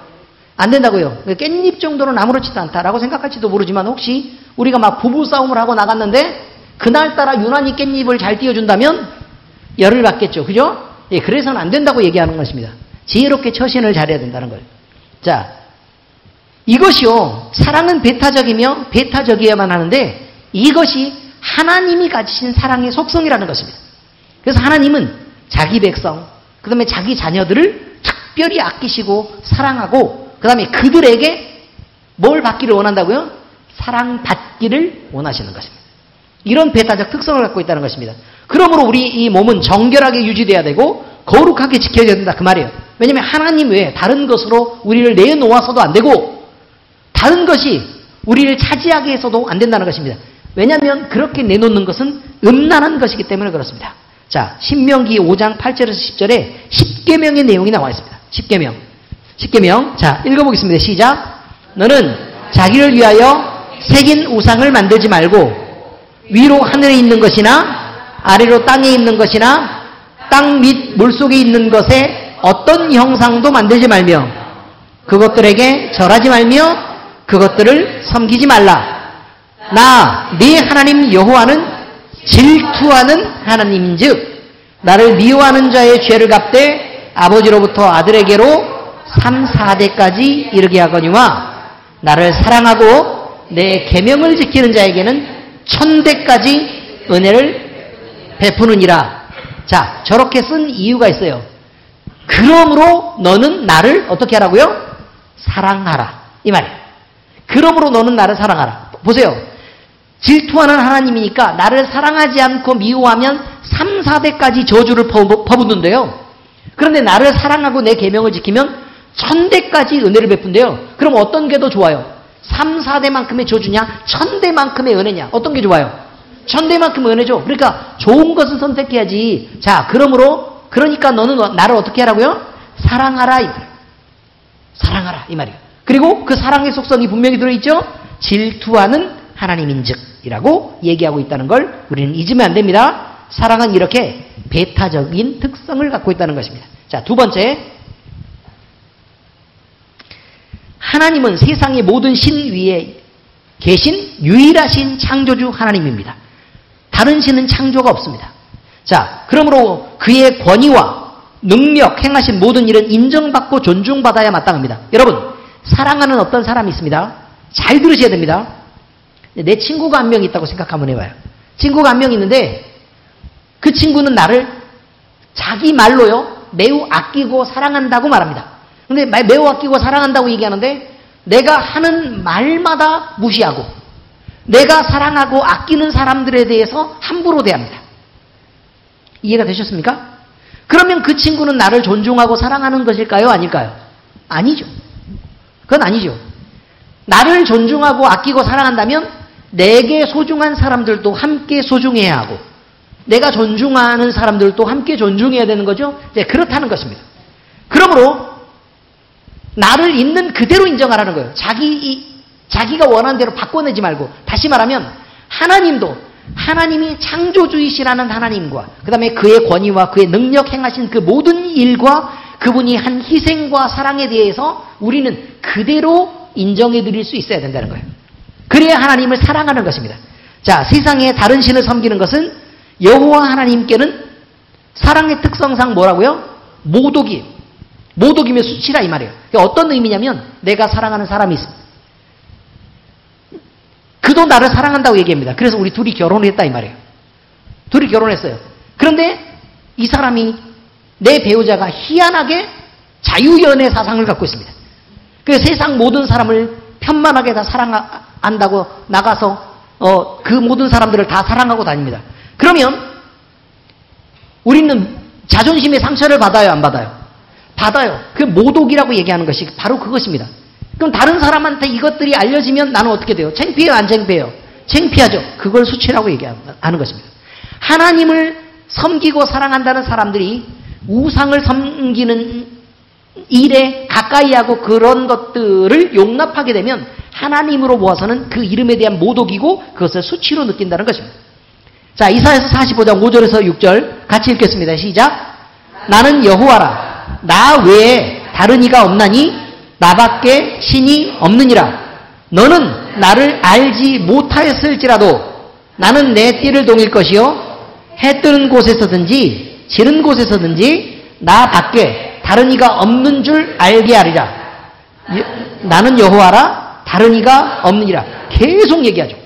안 된다고요. 깻잎 정도는 아무렇지도 않다라고 생각할지도 모르지만 혹시 우리가 막 부부싸움을 하고 나갔는데 그날따라 유난히 깻잎을 잘 띄워준다면 열을 받겠죠. 그죠? 예, 그래서는 안 된다고 얘기하는 것입니다. 지혜롭게 처신을 잘해야 된다는 거예요. 자, 이것이요, 사랑은 배타적이며 배타적이어야만 하는데 이것이 하나님이 가지신 사랑의 속성이라는 것입니다. 그래서 하나님은 자기 백성, 그 다음에 자기 자녀들을 특별히 아끼시고 사랑하고 그 다음에 그들에게 뭘 받기를 원한다고요? 사랑받기를 원하시는 것입니다. 이런 배타적 특성을 갖고 있다는 것입니다. 그러므로 우리 이 몸은 정결하게 유지돼야 되고 거룩하게 지켜져야 된다 그 말이에요. 왜냐하면 하나님 외에 다른 것으로 우리를 내놓아서도 안 되고 다른 것이 우리를 차지하게 해서도 안 된다는 것입니다. 왜냐하면 그렇게 내놓는 것은 음란한 것이기 때문에 그렇습니다. 자, 신명기 5장 8절에서 10절에 10계명의 내용이 나와 있습니다. 10계명. 10계명. 자, 읽어보겠습니다. 시작. 너는 자기를 위하여 새긴 우상을 만들지 말고 위로 하늘에 있는 것이나 아래로 땅에 있는 것이나 땅 및 물속에 있는 것에 어떤 형상도 만들지 말며 그것들에게 절하지 말며 그것들을 섬기지 말라. 나 네 하나님 여호와는 질투하는 하나님인즉 나를 미워하는 자의 죄를 갚되 아버지로부터 아들에게로 3, 4대까지 이르게 하거니와 나를 사랑하고 내 계명을 지키는 자에게는 1000대까지 은혜를 베푸느니라. 자, 저렇게 쓴 이유가 있어요. 그러므로 너는 나를 어떻게 하라고요? 사랑하라. 이 말이에요. 그러므로 너는 나를 사랑하라. 보세요. 질투하는 하나님이니까 나를 사랑하지 않고 미워하면 3, 4대까지 저주를 퍼붓는데요. 그런데 나를 사랑하고 내 계명을 지키면 1000대까지 은혜를 베푼대요. 그럼 어떤 게 더 좋아요? 3, 4대만큼의 저주냐? 1000대만큼의 은혜냐? 어떤 게 좋아요? 1000대만큼의 은혜죠. 그러니까 좋은 것을 선택해야지. 자, 그러니까 너는 나를 어떻게 하라고요? 사랑하라 이 말이에요. 사랑하라 이 말이에요. 그리고 그 사랑의 속성이 분명히 들어있죠. 질투하는 하나님인즉이라고 얘기하고 있다는 걸 우리는 잊으면 안 됩니다. 사랑은 이렇게 배타적인 특성을 갖고 있다는 것입니다. 자, 두 번째, 하나님은 세상의 모든 신 위에 계신 유일하신 창조주 하나님입니다. 다른 신은 창조가 없습니다. 자, 그러므로 그의 권위와 능력, 행하신 모든 일은 인정받고 존중받아야 마땅합니다. 여러분, 사랑하는 어떤 사람이 있습니다. 잘 들으셔야 됩니다. 내 친구가 한 명 있다고 생각 한번 해봐요. 친구가 한 명 있는데 그 친구는 나를 자기 말로요 매우 아끼고 사랑한다고 말합니다. 근데 매우 아끼고 사랑한다고 얘기하는데 내가 하는 말마다 무시하고 내가 사랑하고 아끼는 사람들에 대해서 함부로 대합니다. 이해가 되셨습니까? 그러면 그 친구는 나를 존중하고 사랑하는 것일까요? 아닐까요? 아니죠. 그건 아니죠. 나를 존중하고 아끼고 사랑한다면 내게 소중한 사람들도 함께 소중해야 하고 내가 존중하는 사람들도 함께 존중해야 되는 거죠. 네, 그렇다는 것입니다. 그러므로 나를 있는 그대로 인정하라는 거예요. 자기가 원하는 대로 바꿔내지 말고. 다시 말하면 하나님도 하나님이 창조주이시라는 하나님과 그 다음에 그의 권위와 그의 능력 행하신 그 모든 일과 그분이 한 희생과 사랑에 대해서 우리는 그대로 인정해 드릴 수 있어야 된다는 거예요. 그래야 하나님을 사랑하는 것입니다. 자, 세상에 다른 신을 섬기는 것은 여호와 하나님께는 사랑의 특성상 뭐라고요? 모독이며 수치라 이 말이에요. 어떤 의미냐면 내가 사랑하는 사람이 있습니다. 그도 나를 사랑한다고 얘기합니다. 그래서 우리 둘이 결혼을 했다 이 말이에요. 둘이 결혼했어요. 그런데 이 사람이 내 배우자가 희한하게 자유연애 사상을 갖고 있습니다. 그래서 세상 모든 사람을 편만하게 다 사랑한다고 나가서 그 모든 사람들을 다 사랑하고 다닙니다. 그러면 우리는 자존심의 상처를 받아요, 안 받아요? 받아요. 그 모독이라고 얘기하는 것이 바로 그것입니다. 그럼 다른 사람한테 이것들이 알려지면 나는 어떻게 돼요? 창피해요, 안 창피해요? 창피하죠. 그걸 수치라고 얘기하는 것입니다. 하나님을 섬기고 사랑한다는 사람들이 우상을 섬기는 일에 가까이 하고 그런 것들을 용납하게 되면 하나님으로 보아서는 그 이름에 대한 모독이고 그것을 수치로 느낀다는 것입니다. 자, 이사야서 45장 5절에서 6절 같이 읽겠습니다. 시작. 나는 여호와라. 나 외에 다른 이가 없나니 나밖에 신이 없느니라. 너는 나를 알지 못하였을지라도 나는 내 띠를 동일 것이요 해 뜨는 곳에서든지 지는 곳에서든지 나 밖에 다른 이가 없는 줄 알게 하리라. 나는 여호와라. 다른 이가 없느니라. 계속 얘기하죠.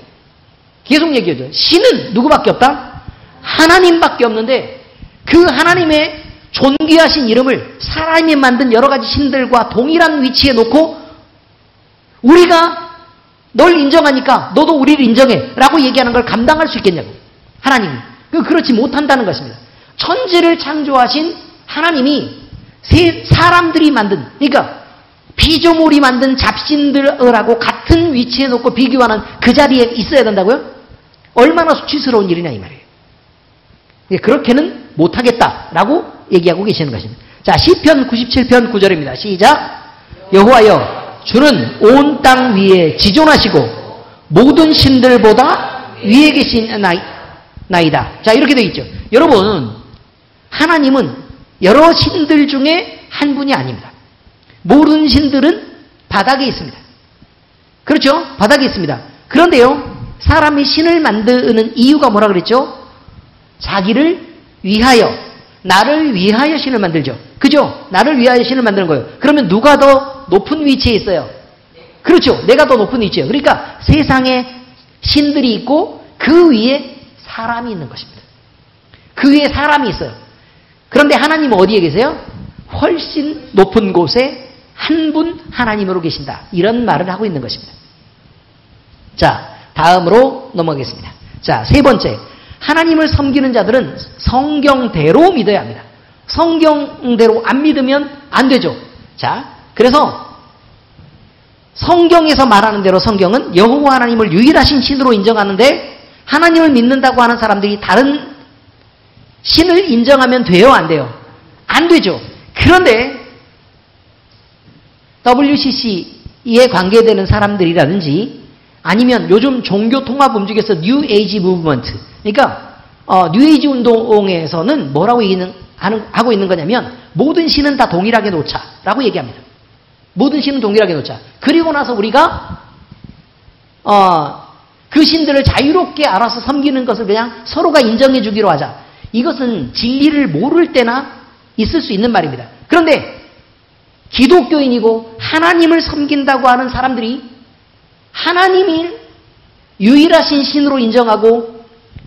계속 얘기하죠. 신은 누구밖에 없다? 하나님밖에 없는데 그 하나님의 존귀하신 이름을 사람이 만든 여러 가지 신들과 동일한 위치에 놓고 우리가 널 인정하니까 너도 우리를 인정해 라고 얘기하는 걸 감당할 수 있겠냐고. 하나님이. 그렇지 못한다는 것입니다. 천지를 창조하신 하나님이 사람들이 만든, 그러니까 피조물이 만든 잡신들하고 같은 위치에 놓고 비교하는 그 자리에 있어야 된다고요? 얼마나 수치스러운 일이냐 이 말이에요. 그렇게는 못하겠다라고 얘기하고 계시는 것입니다. 자, 시편 97편 9절입니다. 시작. 여호와여, 주는 온 땅 위에 지존하시고 모든 신들보다 위에 계신 나이다. 자, 이렇게 되어 있죠. 여러분, 하나님은 여러 신들 중에 한 분이 아닙니다. 모든 신들은 바닥에 있습니다. 그렇죠? 바닥에 있습니다. 그런데요, 사람이 신을 만드는 이유가 뭐라 그랬죠? 자기를 위하여, 나를 위하여 신을 만들죠. 그죠? 나를 위하여 신을 만드는 거예요. 그러면 누가 더 높은 위치에 있어요? 그렇죠. 내가 더 높은 위치예요. 그러니까 세상에 신들이 있고 그 위에 사람이 있는 것입니다. 그 위에 사람이 있어요. 그런데 하나님은 어디에 계세요? 훨씬 높은 곳에 한 분 하나님으로 계신다. 이런 말을 하고 있는 것입니다. 자, 다음으로 넘어가겠습니다. 자, 세 번째. 하나님을 섬기는 자들은 성경대로 믿어야 합니다. 성경대로 안 믿으면 안 되죠. 자, 그래서 성경에서 말하는 대로 성경은 여호와 하나님을 유일하신 신으로 인정하는데 하나님을 믿는다고 하는 사람들이 다른 신을 인정하면 돼요? 안 돼요? 안 되죠. 그런데 WCC에 관계되는 사람들이라든지 아니면 요즘 종교 통합 움직여서 뉴 에이지 무브먼트, 그러니까 뉴 에이지 운동에서는 뭐라고 하고 있는 거냐면 모든 신은 다 동일하게 놓자라고 얘기합니다. 모든 신은 동일하게 놓자. 그리고 나서 우리가 그 신들을 자유롭게 알아서 섬기는 것을 그냥 서로가 인정해 주기로 하자. 이것은 진리를 모를 때나 있을 수 있는 말입니다. 그런데 기독교인이고 하나님을 섬긴다고 하는 사람들이 하나님이 유일하신 신으로 인정하고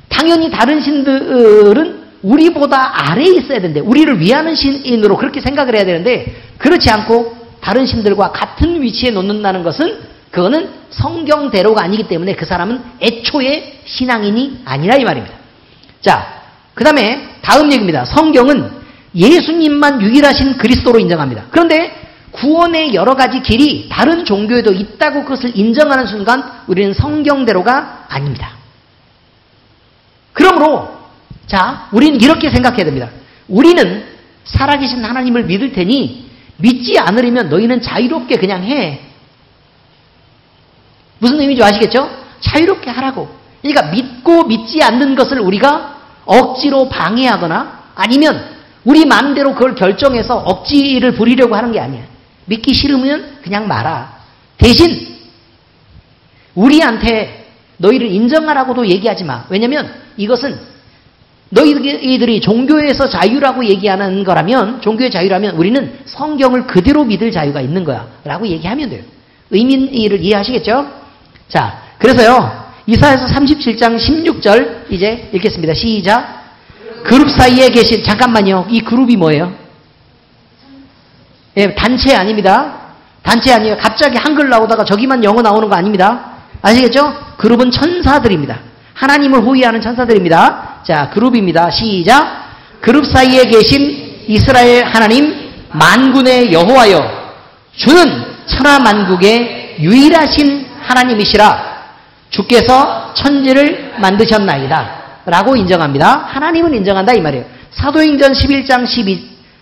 당연히 다른 신들은 우리보다 아래에 있어야 되는데 우리를 위하는 신으로 그렇게 생각을 해야 되는데 그렇지 않고 다른 신들과 같은 위치에 놓는다는 것은 그거는 성경대로가 아니기 때문에 그 사람은 애초에 신앙인이 아니라 이 말입니다. 자, 그 다음에 다음 얘기입니다. 성경은 예수님만 유일하신 그리스도로 인정합니다. 그런데 구원의 여러 가지 길이 다른 종교에도 있다고 그것을 인정하는 순간 우리는 성경대로가 아닙니다. 그러므로 자, 우리는 이렇게 생각해야 됩니다. 우리는 살아계신 하나님을 믿을 테니 믿지 않으려면 너희는 자유롭게 그냥 해. 무슨 의미인지 아시겠죠? 자유롭게 하라고. 그러니까 믿고 믿지 않는 것을 우리가 억지로 방해하거나 아니면 우리 마음대로 그걸 결정해서 억지를 부리려고 하는 게 아니야. 믿기 싫으면 그냥 말아. 대신 우리한테 너희를 인정하라고도 얘기하지 마. 왜냐하면 이것은 너희들이 종교에서 자유라고 얘기하는 거라면, 종교의 자유라면 우리는 성경을 그대로 믿을 자유가 있는 거야 라고 얘기하면 돼요. 의미를 이해하시겠죠? 자, 그래서요 이사야서 37장 16절 이제 읽겠습니다. 시작. 그룹 사이에 계신, 잠깐만요, 이 그룹이 뭐예요? 예, 단체 아닙니다. 단체 아니에요. 갑자기 한글 나오다가 저기만 영어 나오는 거 아닙니다. 아시겠죠? 그룹은 천사들입니다. 하나님을 호위하는 천사들입니다. 자, 그룹입니다. 시작. 그룹 사이에 계신 이스라엘 하나님 만군의 여호와여, 주는 천하만국의 유일하신 하나님이시라. 주께서 천지를 만드셨나이다 라고 인정합니다. 하나님은 인정한다 이 말이에요. 사도행전 4장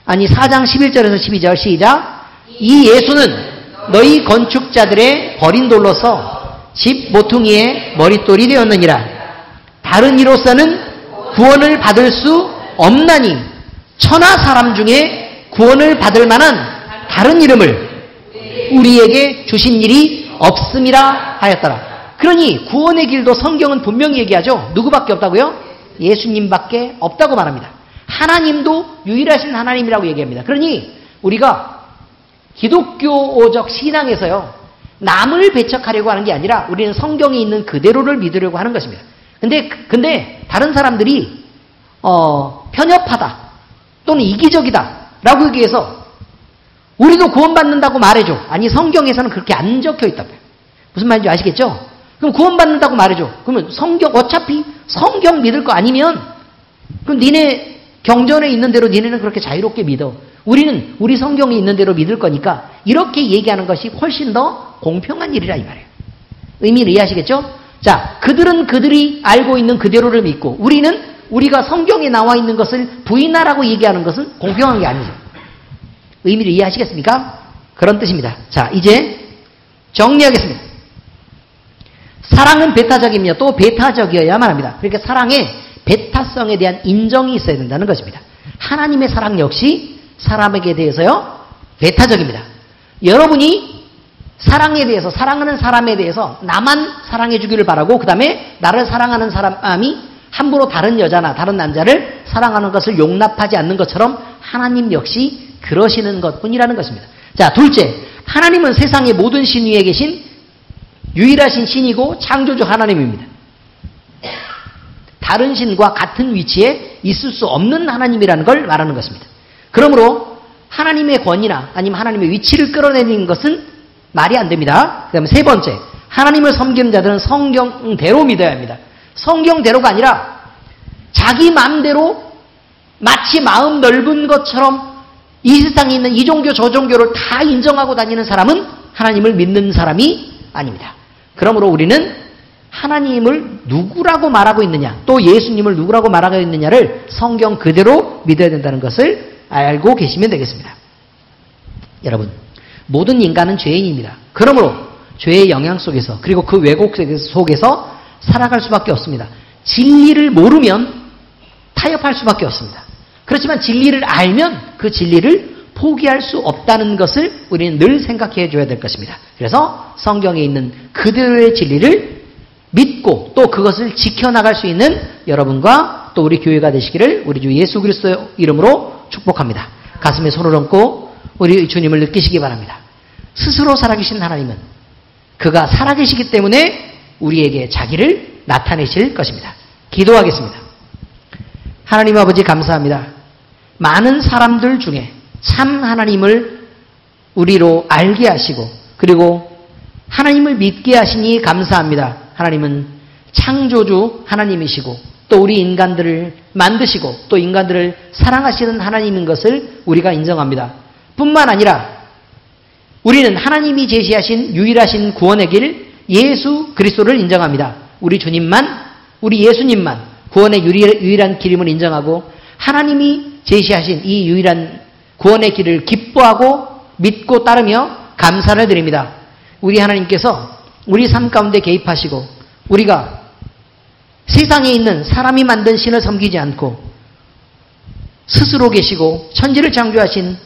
11절에서 12절 시작. 이 예수는 너희 건축자들의 버린 돌로서 집 모퉁이의 머릿돌이 되었느니라. 다른 이로서는 구원을 받을 수 없나니 천하 사람 중에 구원을 받을 만한 다른 이름을 우리에게 주신 일이 없음이라 하였더라. 그러니 구원의 길도 성경은 분명히 얘기하죠. 누구밖에 없다고요? 예수님밖에 없다고 말합니다. 하나님도 유일하신 하나님이라고 얘기합니다. 그러니 우리가 기독교적 신앙에서요, 남을 배척하려고 하는 게 아니라 우리는 성경에 있는 그대로를 믿으려고 하는 것입니다. 근데 다른 사람들이 편협하다 또는 이기적이다라고 얘기해서 우리도 구원받는다고 말해줘. 아니 성경에서는 그렇게 안 적혀 있다고요. 무슨 말인지 아시겠죠? 그럼 구원받는다고 말해줘. 그러면 어차피 성경 믿을 거 아니면 그럼 니네 경전에 있는 대로 니네는 그렇게 자유롭게 믿어. 우리는 우리 성경에 있는 대로 믿을 거니까 이렇게 얘기하는 것이 훨씬 더 공평한 일이라 이 말이에요. 의미를 이해하시겠죠? 자, 그들은 그들이 알고 있는 그대로를 믿고 우리는 우리가 성경에 나와 있는 것을 부인하라고 얘기하는 것은 공평한 게 아니죠. 의미를 이해하시겠습니까? 그런 뜻입니다. 자, 이제 정리하겠습니다. 사랑은 배타적이며 또 배타적이어야만 합니다. 그러니까 사랑의 배타성에 대한 인정이 있어야 된다는 것입니다. 하나님의 사랑 역시 사람에게 대해서요 배타적입니다. 여러분이 사랑에 대해서 사랑하는 사람에 대해서 나만 사랑해 주기를 바라고 그 다음에 나를 사랑하는 사람이 함부로 다른 여자나 다른 남자를 사랑하는 것을 용납하지 않는 것처럼 하나님 역시 그러시는 것뿐이라는 것입니다. 자, 둘째, 하나님은 세상의 모든 신 위에 계신 유일하신 신이고 창조주 하나님입니다. 다른 신과 같은 위치에 있을 수 없는 하나님이라는 걸 말하는 것입니다. 그러므로 하나님의 권위나 아니면 하나님의 위치를 끌어내리는 것은 말이 안 됩니다. 그 다음에 세 번째, 하나님을 섬기는 자들은 성경대로 믿어야 합니다. 성경대로가 아니라 자기 마음대로 마치 마음 넓은 것처럼 이 세상에 있는 이 종교 저 종교를 다 인정하고 다니는 사람은 하나님을 믿는 사람이 아닙니다. 그러므로 우리는 하나님을 누구라고 말하고 있느냐 또 예수님을 누구라고 말하고 있느냐를 성경 그대로 믿어야 된다는 것을 알고 계시면 되겠습니다. 여러분, 모든 인간은 죄인입니다. 그러므로 죄의 영향 속에서 그리고 그 왜곡 속에서 살아갈 수밖에 없습니다. 진리를 모르면 타협할 수밖에 없습니다. 그렇지만 진리를 알면 그 진리를 포기할 수 없다는 것을 우리는 늘 생각해 줘야 될 것입니다. 그래서 성경에 있는 그대로의 진리를 믿고 또 그것을 지켜나갈 수 있는 여러분과 또 우리 교회가 되시기를 우리 주 예수 그리스도의 이름으로 축복합니다. 가슴에 손을 얹고 우리 주님을 느끼시기 바랍니다. 스스로 살아계신 하나님은 그가 살아계시기 때문에 우리에게 자기를 나타내실 것입니다. 기도하겠습니다. 하나님 아버지 감사합니다. 많은 사람들 중에 참 하나님을 우리로 알게 하시고 그리고 하나님을 믿게 하시니 감사합니다. 하나님은 창조주 하나님이시고 또 우리 인간들을 만드시고 또 인간들을 사랑하시는 하나님인 것을 우리가 인정합니다. 뿐만 아니라 우리는 하나님이 제시하신 유일하신 구원의 길 예수 그리스도를 인정합니다. 우리 주님만 우리 예수님만 구원의 유일한 길임을 인정하고 하나님이 제시하신 이 유일한 구원의 길을 기뻐하고 믿고 따르며 감사를 드립니다. 우리 하나님께서 우리 삶 가운데 개입하시고 우리가 세상에 있는 사람이 만든 신을 섬기지 않고 스스로 계시고 천지를 창조하신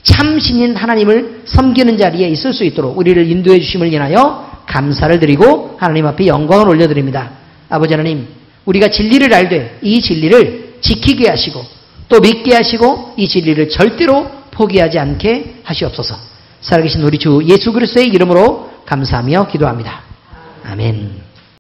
참 신인 하나님을 섬기는 자리에 있을 수 있도록 우리를 인도해 주심을 인하여 감사를 드리고 하나님 앞에 영광을 올려드립니다. 아버지 하나님, 우리가 진리를 알되 이 진리를 지키게 하시고 또 믿게 하시고 이 진리를 절대로 포기하지 않게 하시옵소서. 살아계신 우리 주 예수 그리스도의 이름으로 감사하며 기도합니다. 아멘.